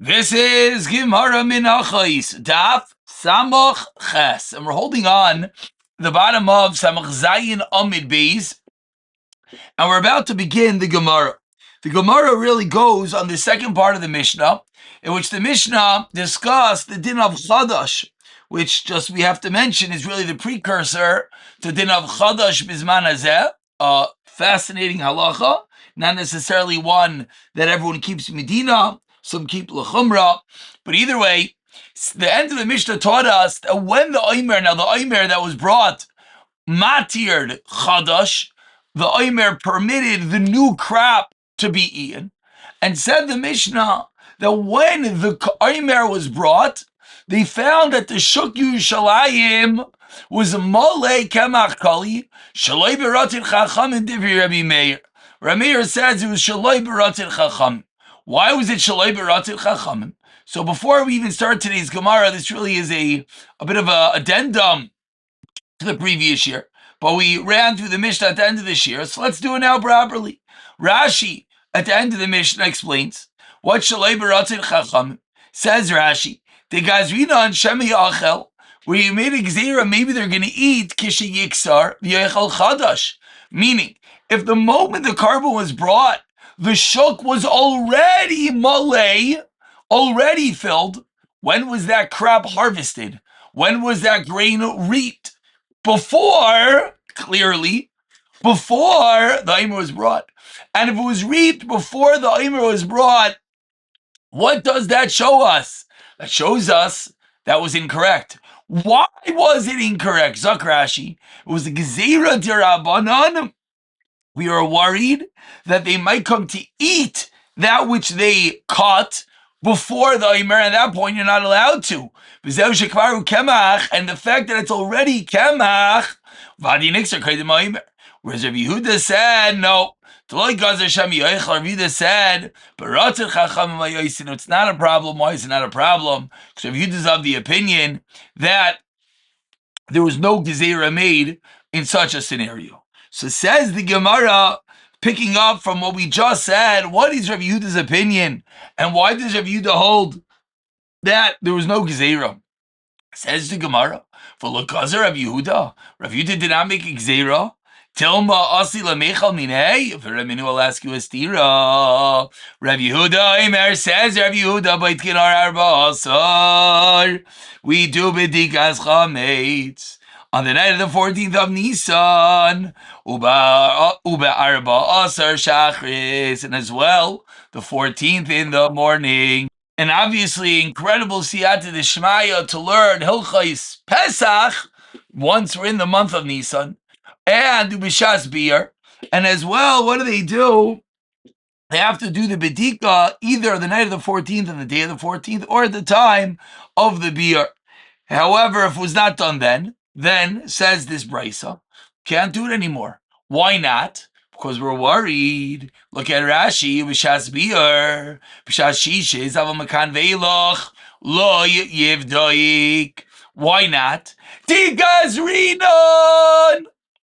This is Gemara Menachos Daf Samach Ches, and we're holding on the bottom of Samach Zayin Amid Beis, and we're about to begin the Gemara. The Gemara really goes on the second part of the Mishnah, in which the Mishnah discussed the din of Chadash, which just we have to mention is really the precursor to din of Chadash Bizman Hazeh, a fascinating halacha, not necessarily one that everyone keeps Medina. Some keep l'chumra, but either way, the end of the Mishnah taught us that when the Omer that was brought, matired chadash, the Omer permitted the new crop to be eaten, and said the Mishnah that when the Omer was brought, they found that the Shuk Yerushalayim was mole kemach kali, shaloi beratin chacham in divri Rabbi Meir. Rabbi Meir says it was shaloi beratin chacham. Why was it Shaloi Beratil Chachamim? So before we even start today's Gemara, this really is a bit of an addendum to the previous year. But we ran through the Mishnah at the end of this year, so let's do it now properly. Rashi, at the end of the Mishnah, explains what Shaloi Beratil Chachamim. Says Rashi, the Gazrina and Shemi Achel, where you made a Gzeira, maybe they're going to eat Kishi Yiksar, V'yechel Chadash. Meaning, if the moment the carbon was brought, the shuk was already malay, already filled. When was that crop harvested? When was that grain reaped? Before the Omer was brought. And if it was reaped before the Omer was brought, what does that show us? That shows us that was incorrect. Why was it incorrect? Zak Rashi, it was the Gezerah D'Rabbanan. We are worried that they might come to eat that which they caught before the Omer. At that point, you're not allowed to. And the fact that it's already kemach, whereas Rabbi Yehuda said, no. Rabbi Yehuda said, it's not a problem. Why is it not a problem? Because Rabbi Yehuda is of the opinion that there was no gezerah made in such a scenario. So says the Gemara, picking up from what we just said, what is Rabbi Yehuda's opinion? And why does Rabbi Yehuda hold that there was no Gezerah? Says the Gemara, for Lakazer Rabbi Yehuda did not make a Gezerah. Tilma asi lamechal minei. Veraminu will ask you a stira. Rabbi Yehuda Imer says Rabbi Yehuda baitkin arba asar. We do bedikas chametz. On the night of the 14th of Nisan, Uba Arba Asar Shachris, and as well, the 14th in the morning. And obviously, incredible siyata d'shmaya to learn Hilchais Pesach once we're in the month of Nisan, and Ubishas Beer. And as well, what do? They have to do the Bedika either the night of the 14th and the day of the 14th, or at the time of the Beer. However, if it was not done then says this brisa, can't do it anymore. Why not? Because we're worried. Look at Rashi, b'shas biur, b'shas shishes, avamakan veilach, lo yivdoik. Why not? Tigazrinon.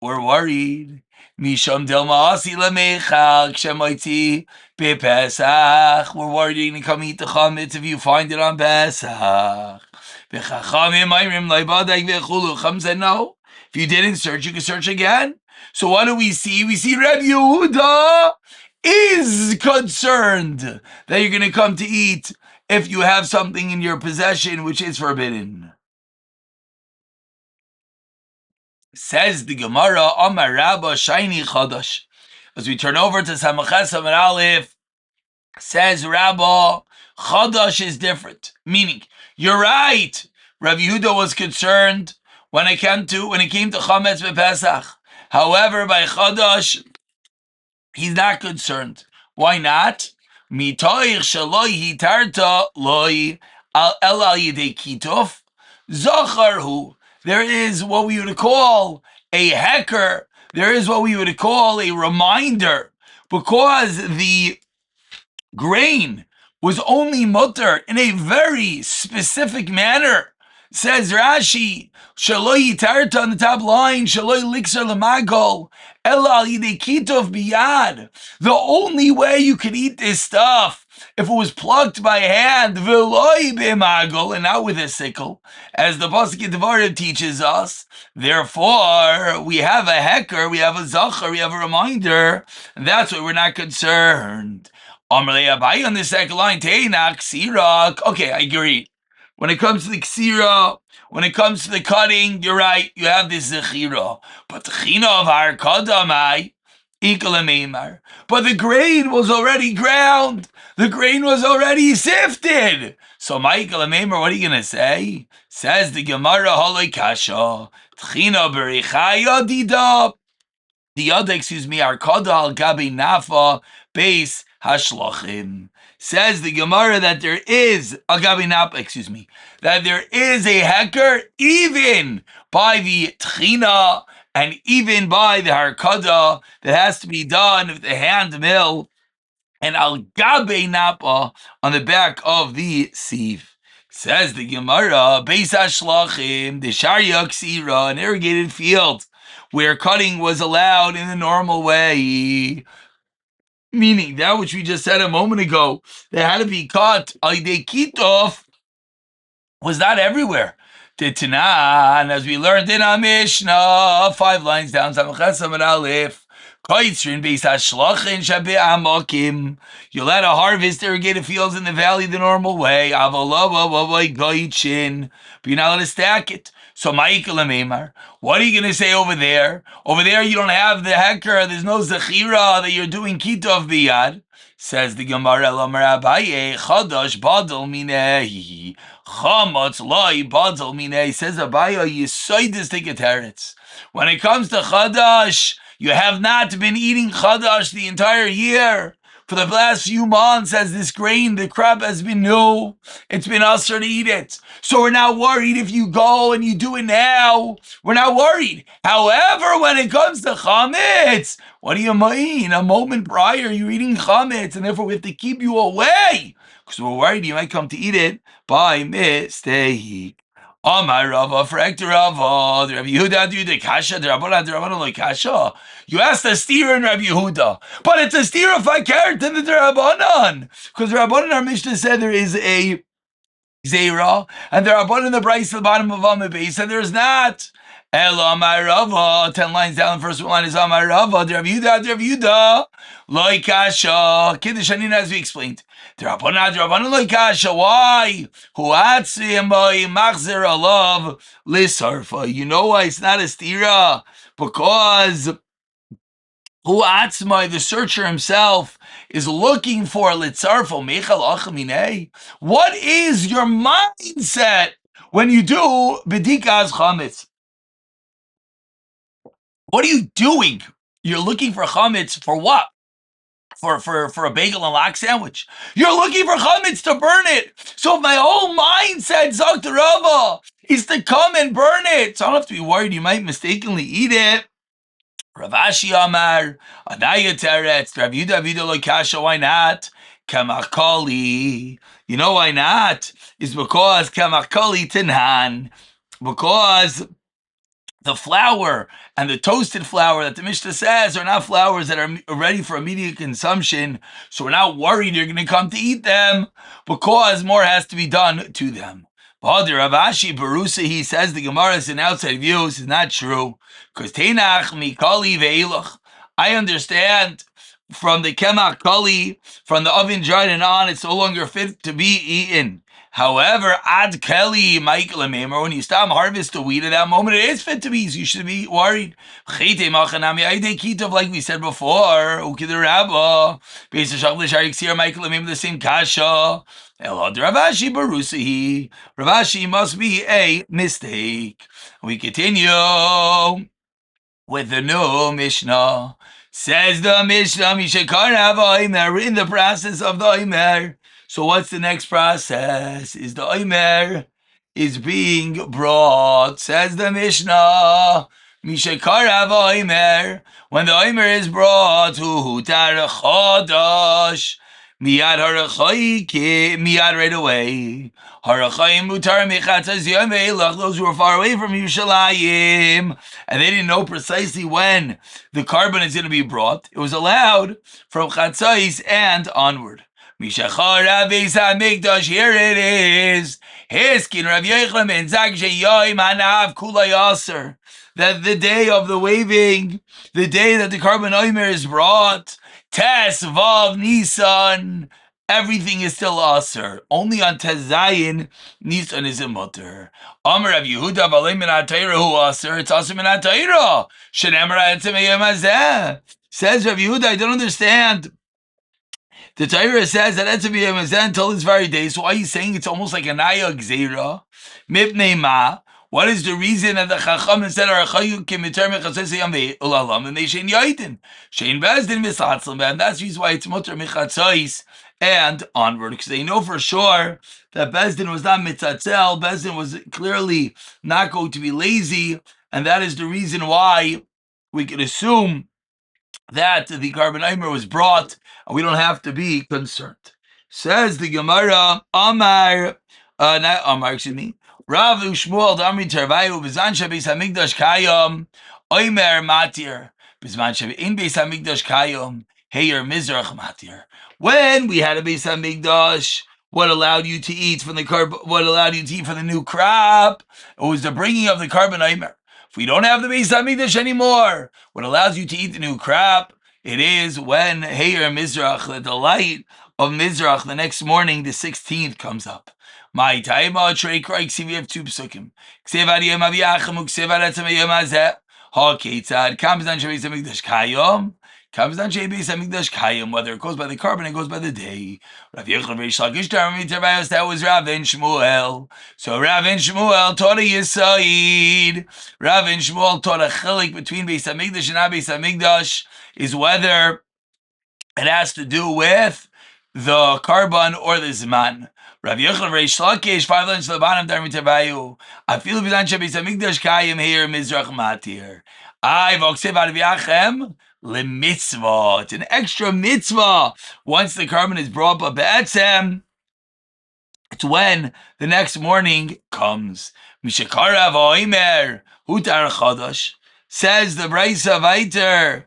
We're worried. Misham del maasi lamechal kshemoitzi bepesach. We're worried you're going to come eat the chametz if you find it on Pesach. Chum said no. If you didn't search, you can search again. So what do we see? We see Rabbi Yehuda is concerned that you're going to come to eat if you have something in your possession which is forbidden. Says the Gemara, Amar Rabba Shaini Chadash. As we turn over to Samachas Amar Aleph, says Rabba, Chadash is different. Meaning, you're right. Rabbi Yehuda was concerned when it came to Chametz B'Pesach. However, by Chadash, he's not concerned. Why not? Mitoich shaloi hitarta loi el al yidei kituf zacharhu. There is what we would call a hecker. There is what we would call a reminder, because the grain was only mutter in a very specific manner. Says Rashi, Shaloi Tarta on the top line, Shaloi Lixer Lamagol, Ela Yidei Kitov Biyad. The only way you could eat this stuff if it was plucked by hand, v'loi b'magol, and not with a sickle, as the pasuk in Devarim teaches us, therefore we have a heker, we have a zachar, we have a reminder, and that's why we're not concerned. Amalei Abaye on the second line, Teina ksirak. Okay, I agree. When it comes to the ksira, when it comes to the cutting, you're right, you have this zechira. But the china of our kadamai, but the grain was already ground. The grain was already sifted. So Michael Amemar, what are you going to say? Says the Gemara Haloi Kasha. Tchina berichaya dida. The other, arkada al gabi nafa base hashlachim. Says the Gemara that there is al gabi nafa, that there is a heker even by the tchina and even by the harkada that has to be done with the hand mill and al gabe napa on the back of the sieve. Says the Gemara, Beis Hashlachim, the Sharia Ksira, an irrigated field where cutting was allowed in the normal way. Meaning that which we just said a moment ago, that had to be cut al yedei kitov, was not everywhere. Titanan, as we learned in our Mishnah, 5 lines down, Samachas Amar Aleph, Koitzrin Beis Hashlachin Shabe Amokim. You'll let a harvest irrigated fields in the valley the normal way. Avalava Goichin. But you're not allowed to stack it. So Michael Amemar, what are you going to say over there? Over there you don't have the heker, there's no zechira that you're doing kitov biyad. Says the Gemara, Lamar Abaye, Chadash Badal Minei. Chamatz Loi Badal Minei. Says Abaye, Yisoidis Teketeretz. When it comes to Chadash, you have not been eating Chadash the entire year. For the last few months, as this grain, the crop has been new, it's been usher to eat it. So we're not worried if you go and you do it now. We're not worried. However, when it comes to chametz, what do you mean? A moment prior, you're eating chametz, and therefore we have to keep you away because we're worried you might come to eat it by mistake. Amar Rava, Frekter Rava, Rabbi Yehuda do the kasha, the Rabbanan like kasha. You asked a steer in Rabbi Yehuda, but it's a steer of Fakert in the Rabbanan, because the Rabbanan, our Mishnah said there is a Zera, and the Rabbanan the Bryce at the bottom of Amar base, and there's not. El Amar Rava, 10 lines down, the first line is Amar Rava, the Rabbi Yehuda, like kasha, Kiddush Hanin as we explained. Rabbanan like kasha. Why? Huatzim by machzer alav lisarfa. You know why it's not a stira? Because Huatzmai, the searcher himself, is looking for litzarfo mechal achaminei. What is your mindset when you do bedikas chametz? What are you doing? You're looking for chametz for what? For a bagel and lox sandwich. You're looking for chametz to burn it. So if my whole mindset, Dr. Rava, is to come and burn it, so I don't have to be worried you might mistakenly eat it. Rav Ashi Amar, Anaya Teretz, Rav Yehuda lo kasha, why not? Kamakali. You know why not? It's because Kamakali Tinhan. Because the flour and the toasted flour that the Mishnah says are not flours that are ready for immediate consumption, so we're not worried you're going to come to eat them because more has to be done to them. But Rav Ashi Barusa, he says the Gemara is an outside view. This is not true because Teinach Mikali Veilach. I understand from the Kemach Kali, from the oven dried and on, it's no longer fit to be eaten. However, ad Kelly, Michael and Mamer, when you stop harvest the wheat at that moment, it is fit to be, so you should be worried. Like we said before, Michael and Mamer, the same kasha. Ravashi Barusi, Ravashi must be a mistake. We continue with the new Mishnah. Says the Mishnah, Mishakar in the process of the Omer. So what's the next process? Is the Omer is being brought. Says the Mishnah, Mishakar Omer. When the Omer is brought, Hu Tar Chodosh. Miyad harachayim, miyad right away. Harachayim mutar mechatzas yom ve'elach, those who were far away from Yerushalayim, and they didn't know precisely when the carbon is going to be brought. It was allowed from chatzais and onward. Mishachara Beis HaMikdash, here it is. Hiskin Rav Yochanan ben Zakkai Yom Hanav Kula Yaser. That the day of the waving, the day that the Karban Omer is brought, Tes Vav Nisan, everything is still Aser. Only on Tes Zayin, Nisan is a mutter. Amar Rav Yehuda Balei Min HaTorah Hu Aser, it's Aser Min HaTorah. Shenemar Ha'etzem Yom Hazeh. Says Rav Yehuda, I don't understand. The Torah says that Etzem Yemazeh until this very day. So why are you saying it's almost like a Naya Gzeira? Mipnei Ma. What is the reason that the Chacham said Arachayu Kimiter Mechatzeis Yam Ulalam and they Shein Yaitin? Shein Bezdin Misatzlam, and that's the reason why it's Mutter Mechatzeis and onward, because they know for sure that Bezdin was not Mitzatzel. Bezdin was clearly not going to be lazy, and that is the reason why we can assume that the Karban Omer was brought, and we don't have to be concerned. Says the Gemara, Amar, not Amar, excuse me, Rav Ushmuel Damri Tervayu, Bizan Beis Hamikdash Kayom, Omer Matir, Bizman in Beis Hamikdash Kayom, Heyer Mizrach Matir. When we had a Beis Hamikdash, what allowed you to eat from the new crop? It was the bringing of the Karban Omer. If we don't have the Beis Hamikdash anymore, what allows you to eat the new crop, it is when Heyer Mizrach, the light of Mizrach, the next morning, the 16th, comes up. My taima trei krikes, we have two psukim. Ksevad yom aviyachem uksevad etzem yom hazeh. Ha ketzad comes down Beis Hamikdash kayom. Comes down Beis Hamikdash kayom. Whether it goes by the carbon, it goes by the day. Rav Yochanan ben Zakkai that was Rav and Shmuel. So Rav and Shmuel taught a Yisaid. Rav and Shmuel taught a chilik between Beis Hamikdash and Beis Hamikdash is whether it has to do with the carbon or the zman. Rav Yochanan Reish Lakish, 5 lines to the bottom, Darmi Tevayu. I feel Bizan Beis Hamikdash Kayim here, Mizrach Matir. I voksev Adviyachem lemitzvah. It's an extra mitzvah. Once the carbon is brought up be'etzem, it's when the next morning comes. Mishakarav Oimer Hutar Chadash. Says the Brisa Vaiter.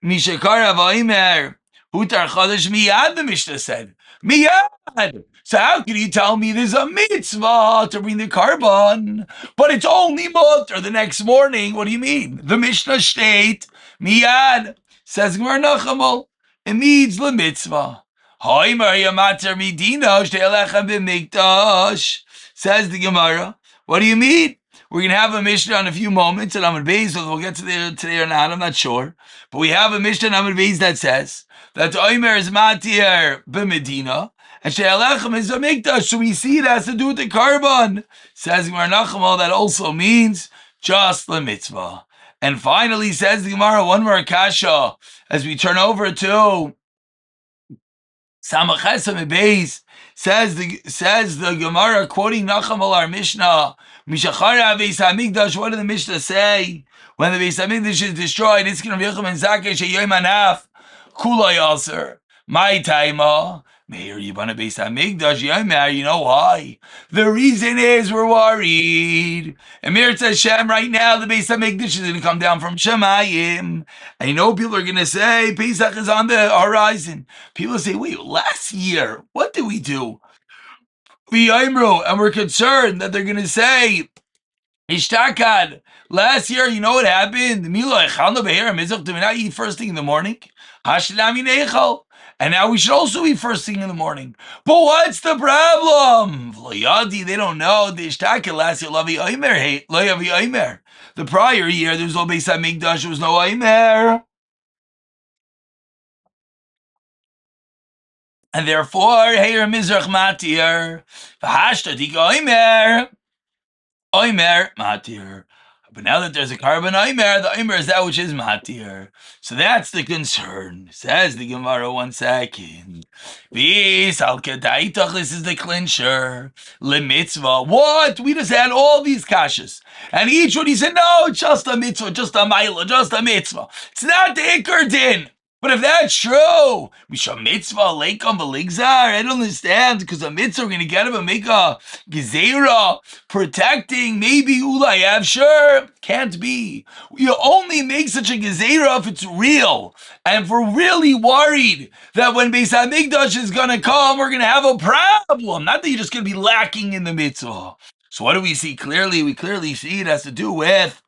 Mishakarav Oimer Hutar Chadash miyad, the Mishnah said. Miyad. So how can you tell me there's a mitzvah to bring the carbon, but it's only mutter the next morning? What do you mean? The Mishnah state miyad. Says Gemara Nachamol. It means the mitzvah. Says the Gemara. What do you mean? We're going to have a Mishnah in a few moments, and Amud Beis, whether we'll get to there today or not, I'm not sure. But we have a Mishnah in Amud Beis that says that the Omer is matir b'Medina, and She'alechem is a mikdash, so we see it has to do with the carbon. Says Gemara Nachamol, that also means just the mitzvah. And finally, says the Gemara, one more kasha, as we turn over to Samach Chesam Beis, says the Gemara, quoting Nachamol, our Mishnah, Mishachara Beis Hamikdash, what did the Mishnah say? When the Beis Hamikdash is destroyed, it's going to be Yochanan ben Zakkai Yom Hanaf Kula Yaser. My taima. Meir Yibana Beis Hamikdash Yomer. You know why? The reason is we're worried. Emir says Shem right now the Beis Hamikdash is going to come down from Shemayim, and you know people are going to say Pesach is on the horizon. People say, wait, last year what did we do? And we're concerned that they're going to say Ishtakad. Last year, you know what happened? Did we not eat first thing in the morning? And now we should also eat first thing in the morning. But what's the problem? They don't know. The prior year, there was no Beis Hamikdash, there was no Omer. And therefore, Heir Mizrach Matir. Omer Matir. But now that there's a carbon Omer, the Omer is that which is Matir. So that's the concern. Says the Gemara, 1 second. This is the clincher. Mitzvah. What? We just had all these kashas. And each one he said, no, it's just a mitzvah, just a maila, just a mitzvah. It's not the Iker din. But if that's true, Misha mitzvah leikom v'ligzar, I don't understand, because a mitzvah we're going to get him and make a gezerah protecting, maybe ulayev, sure, can't be. You only make such a gezerah if it's real. And if we're really worried that when Beis HaMikdash is going to come, we're going to have a problem. Not that you're just going to be lacking in the mitzvah. So what do we see clearly? We clearly see it has to do with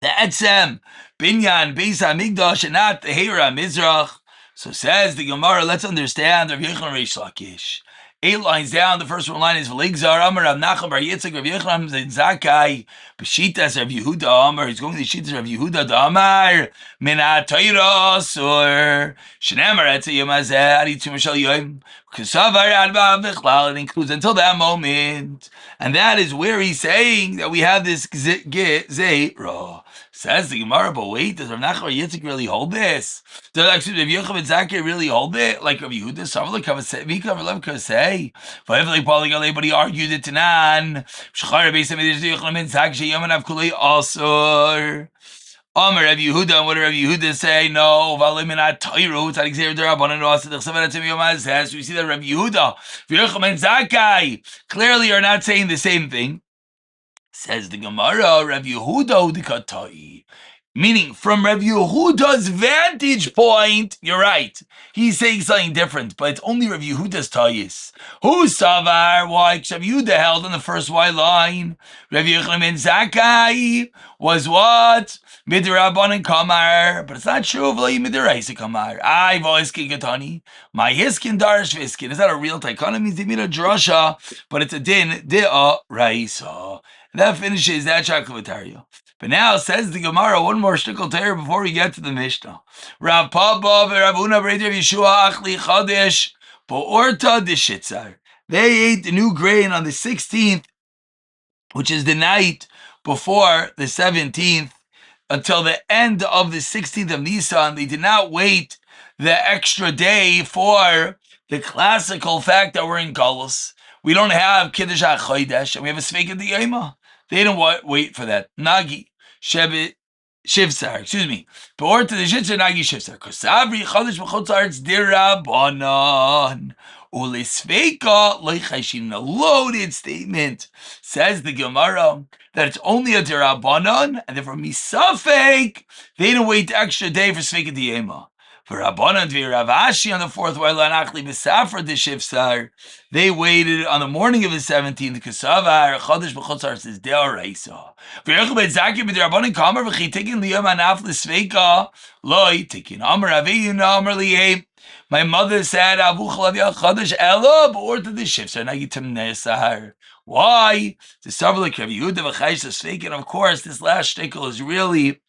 the etzem, binyan, Beis HaMikdash, and not the Heira Mizrach. So says the Gemara, let's understand Rav Yochanan Reish Lakish. 8 lines down, the first one line is V'ligzar Amar Rav Nachman Bar Yitzchak Rav Yochanan Zayin Zakkai B'shitas Rav Yehuda Amar. He's going to the Shitas Rav Yehuda Amar Min HaTorah Asur Shneimar Etze Yom Hazeh Adi Tumah Shel Yom K'savar Ad Ba'av V'chlal. It includes until that moment, and that is where he's saying that we have this Zeirah. Says the Gemara, but wait, does Rav Nachman Bar Yitzchak really hold this? Does actually Rav Yochanan Zakkai really hold it? Like Rav Yehuda, Savla Kavasevika Rav Kavasei. But he argued it to Nan. Shchar Beis HaMikdash Yochanan Zakkai Sheyomanav Kulei Asur. Amar Rav Yehuda, and what did Rav Yehuda say? No, Valiminat Tayru, Tzadik Zeir Derabanan Asur Dechsevet Atzim Yom Hazeh. So we see that Rav Yehuda, Rav Yochanan Zakkai clearly are not saying the same thing. Says the Gemara, Rav Yehuda Udikatai. Meaning, from Rav Yehuda's vantage point, you're right. He's saying something different, but it's only Rav Yehuda's tayis. Who's Savar? Why? Rav Yehuda held on the first Y line. Rav Yochanan ben Zakkai was what? Midrabanan Kamar. But it's not true of Midraisa Kamar. I voiskin Gatani. My Hiskin Darish Viskin. Is that a real taikana? Means they mean a drasha, but it's a din, Di'a Raisa. That finishes that chaklavatario. But now says the Gemara, one more shtickle tear before we get to the Mishnah. Rav Papa Rav Una Breder Yeshua Achli Chadesh Bo'orta Dishitzar. They ate the new grain on the 16th, which is the night before the 17th, until the end of the 16th of Nisan. They did not wait the extra day for the classical fact that we're in Galus. We don't have Kiddush HaChodesh, and we have a Sveikat D'Yoma. They didn't wait for that. Nagi Shivsar, excuse me. But to the Shivsar, Nagi Shivsar. Kosavri Chodesh B'chutz Haaretz Dirabanan. Ulisveika Leichashin. A loaded statement. Says the Gemara that it's only a Dirabanan, and therefore Misafek, they didn't wait the extra day for Sveikat D'Yoma. For Rabbanan Rav Ashi on the 4th, while Anachli B'Safra D'Shivsar, they waited on the morning of the 17th. Kasavar Chodesh B'chutz Haaretz is Deoraisa. For Yochanan ben Zakkai b'Dirabanan Kamer v'Chitikin Liyom Anaf L'Sveika Loi Tikin Amar Avinu Amar Liyei. My mother said, Avu Chalav Chodesh Ela B'Orta D'Shivsar Nagitim Nesar. Why? The Savlik Rav Yehuda v'Chayis L'Sveika. And of course, this last shtickle is really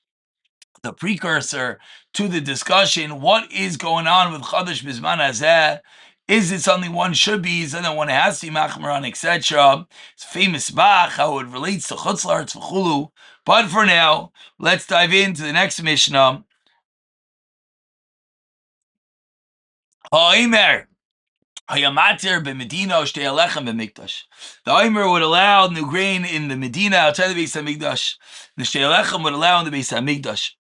the precursor to the discussion. What is going on with Chodesh Bizman Hazeh? Is it something one should be, something one has to be machmer on, etc.? It's a famous bach, how it relates to Chutz La'aretz v'chulu. But for now, let's dive into the next Mishnah. Ha'omer Hayamatir b'Medina Shtei Alechem b'Mikdash. The Omer would allow new grain in the Medina outside the Beis HaMikdash. The Shtei Alechem would allow in the Beis HaMikdash.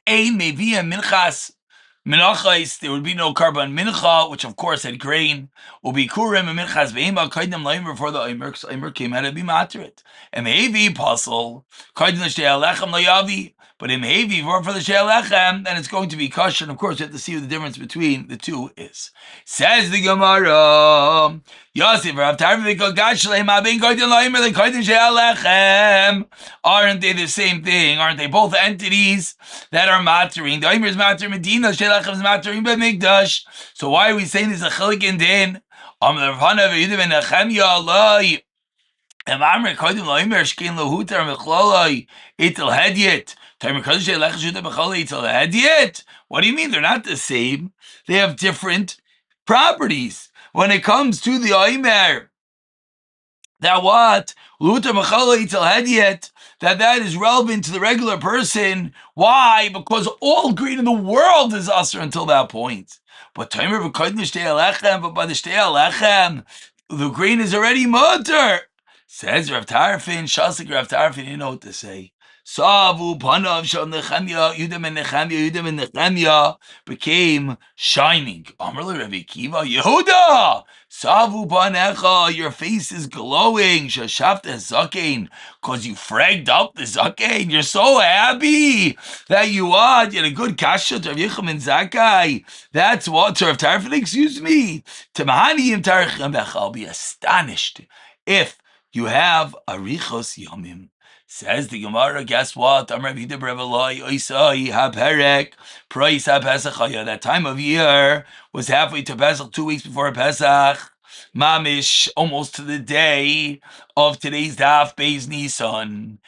Ein mevia minchas menachos, there would be no carbon mincha, which of course had grain. Ubi kurim and minchas ve'ema kaidem laimer before the omer, because omer came out to be materet. And mehevi puzzle kaidem l'shtei alechem layavi, but in mehevi for the shtei alechem, then it's going to be kosher. And of course, you have to see what the difference between the two is. Says the Gemara, Yosef Rav Tarvi Gash Leim Abin Kaidem laimer the kaidem shtei alechem. Aren't they the same thing? Aren't they both entities that are matering? The omer is mater Medina, shtei alechem is matering b'Mikdash. So why are we saying this is a chilik in din? Amar Ravana v'Yehuda ben Nechemya alai. Amar Kodim loimer shkin lohutar mechlolai itel hedyet. Tamer Kodesh elech shuta mechlolai itel hedyet. What do you mean? They're not the same. They have different properties. When it comes to the oimer, that what? Luhutar mechlolai itel hedyet. That is relevant to the regular person. Why? Because all grain in the world is usher until that point. But Tamer v'Kodim shtei alechem, but by the shtei alechem, the grain is already mutter. Says Rav Tarfin, Shasik Rav Tarfin, you know what to say. Savu Panav Shal Nechemia, Yudam and Nechemia became shining. Amr le Rabbi Akiva, Yehuda, Savu Panecha, your face is glowing. Shashavta Zakein, because you fragged up the Zakein. You're so happy that you are. You had a good kasha to Rav Yechim and Zakai. That's what, Rav Tarfon, excuse me. Tamahaniyim Tarchem Bech, I'll be astonished if you have arichos yomim. Says the Gemara, guess what? That time of year was halfway to Pesach, 2 weeks before Pesach. Mamish, almost to the day of today's Daf Beis Nisan.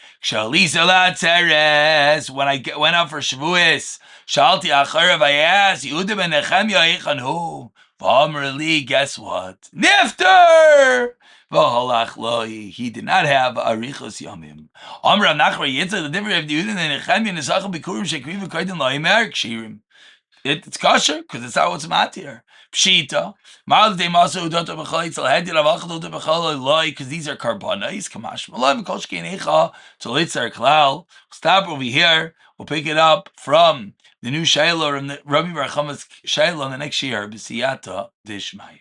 When I went out for Shavuos, Shalti Acharav, I asked, Yehuda ben Nechemia Eichanu. V'amr, guess what? Nifter! He did not have arichos yomim. Amra nachra yitzah, the difference of the Yehuda and Nechemia nesachim bikurim shekrivu koydin lo'imer kshirim. It's kosher because it's how it's matir. Pshita. Mal de maso udota b'chol yitzal hedir avachad udota b'chol lo'i, because these are karbonos. Kamash malay v'kol shkein eicha to litzar klal. Stop over here. We'll pick it up from the new Shiloh, Rabbi Bar Chama's Shiloh, the next year, b'siyata dishmai.